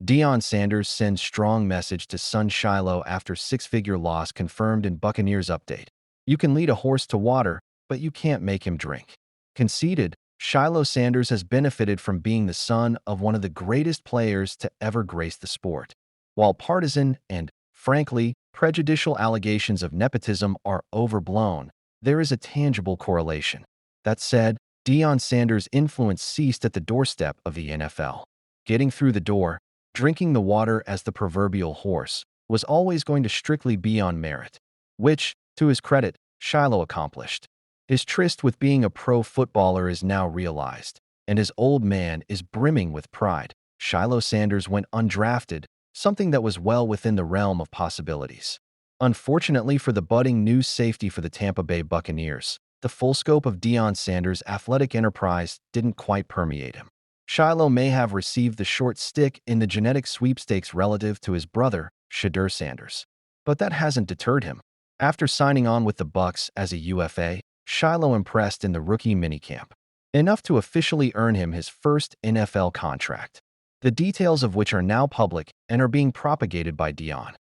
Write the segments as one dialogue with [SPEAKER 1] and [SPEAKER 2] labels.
[SPEAKER 1] Deion Sanders sends strong message to son Shilo after six-figure loss confirmed in Buccaneers update. You can lead a horse to water, but you can't make him drink. Conceded, Shilo Sanders has benefited from being the son of one of the greatest players to ever grace the sport. While partisan and, frankly, prejudicial allegations of nepotism are overblown, there is a tangible correlation. That said, Deion Sanders' influence ceased at the doorstep of the NFL. Getting through the door, drinking the water as the proverbial horse, was always going to strictly be on merit, which, to his credit, Shilo accomplished. His tryst with being a pro footballer is now realized, and his old man is brimming with pride. Shilo Sanders went undrafted, something that was well within the realm of possibilities. Unfortunately for the budding new safety for the Tampa Bay Buccaneers, the full scope of Deion Sanders' athletic enterprise didn't quite permeate him. Shilo may have received the short stick in the genetic sweepstakes relative to his brother, Shedeur Sanders. But that hasn't deterred him. After signing on with the Bucs as a UFA, Shilo impressed in the rookie minicamp, enough to officially earn him his first NFL contract, the details of which are now public and are being propagated by Deion.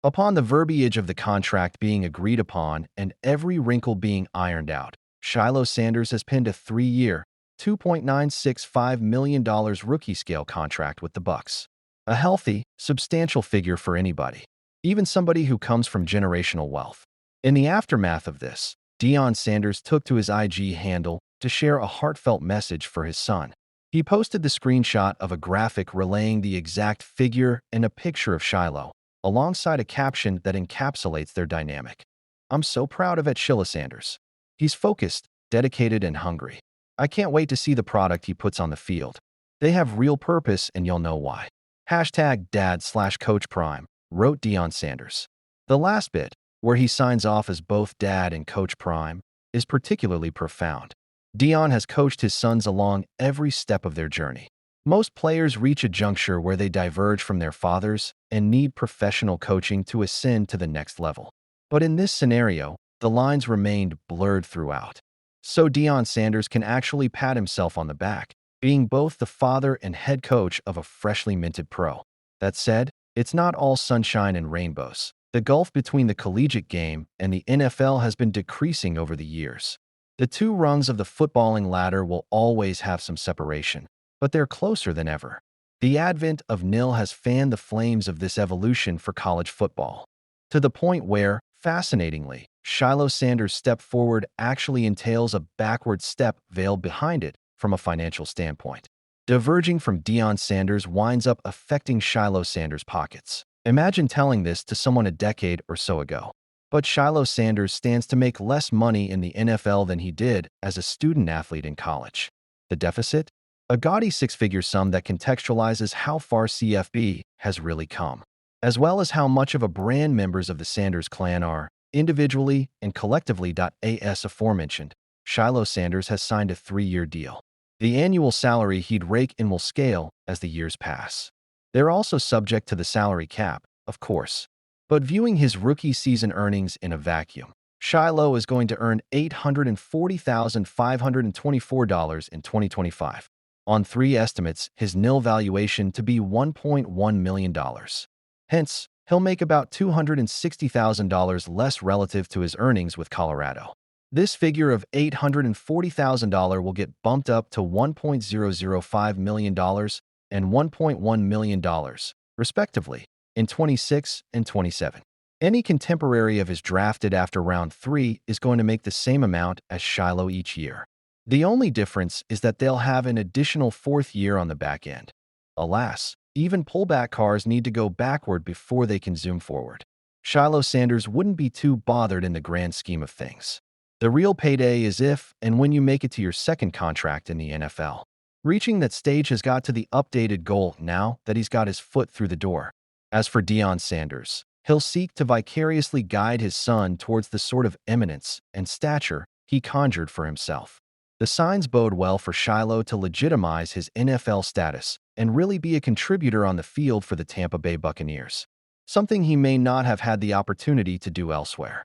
[SPEAKER 1] Upon the verbiage of the contract being agreed upon and every wrinkle being ironed out, Shilo Sanders has pinned a 3-year, $2.965 million rookie-scale contract with the Bucs. A healthy, substantial figure for anybody, even somebody who comes from generational wealth. In the aftermath of this, Deion Sanders took to his IG handle to share a heartfelt message for his son. He posted the screenshot of a graphic relaying the exact figure and a picture of Shilo, alongside a caption that encapsulates their dynamic. "I'm so proud of Shilo Sanders. He's focused, dedicated, and hungry. I can't wait to see the product he puts on the field. They have real purpose and you'll know why. #dad/Coach Prime," wrote Deion Sanders. The last bit, where he signs off as both dad and Coach Prime, is particularly profound. Deion has coached his sons along every step of their journey. Most players reach a juncture where they diverge from their fathers and need professional coaching to ascend to the next level. But in this scenario, the lines remained blurred throughout. So Deion Sanders can actually pat himself on the back, being both the father and head coach of a freshly minted pro. That said, it's not all sunshine and rainbows. The gulf between the collegiate game and the NFL has been decreasing over the years. The two rungs of the footballing ladder will always have some separation, but they're closer than ever. The advent of NIL has fanned the flames of this evolution for college football, to the point where, fascinatingly, Shilo Sanders' step forward actually entails a backward step veiled behind it from a financial standpoint. Diverging from Deion Sanders winds up affecting Shilo Sanders' pockets. Imagine telling this to someone a decade or so ago. But Shilo Sanders stands to make less money in the NFL than he did as a student athlete in college. The deficit? A gaudy six-figure sum that contextualizes how far CFB has really come, as well as how much of a brand members of the Sanders clan are, individually and collectively. As aforementioned, Shilo Sanders has signed a 3-year deal. The annual salary he'd rake in will scale as the years pass. They're also subject to the salary cap, of course. But viewing his rookie season earnings in a vacuum, Shilo is going to earn $840,524 in 2025. On 3 estimates, his NIL valuation to be $1.1 million. Hence, he'll make about $260,000 less relative to his earnings with Colorado. This figure of $840,000 will get bumped up to $1.005 million and $1.1 million, respectively, in 26 and 27. Any contemporary of his drafted after round 3 is going to make the same amount as Shilo each year. The only difference is that they'll have an additional 4th year on the back end. Alas, even pullback cars need to go backward before they can zoom forward. Shilo Sanders wouldn't be too bothered in the grand scheme of things. The real payday is if and when you make it to your second contract in the NFL. Reaching that stage has got to the updated goal now that he's got his foot through the door. As for Deion Sanders, he'll seek to vicariously guide his son towards the sort of eminence and stature he conjured for himself. The signs bode well for Shilo to legitimize his NFL status and really be a contributor on the field for the Tampa Bay Buccaneers, something he may not have had the opportunity to do elsewhere.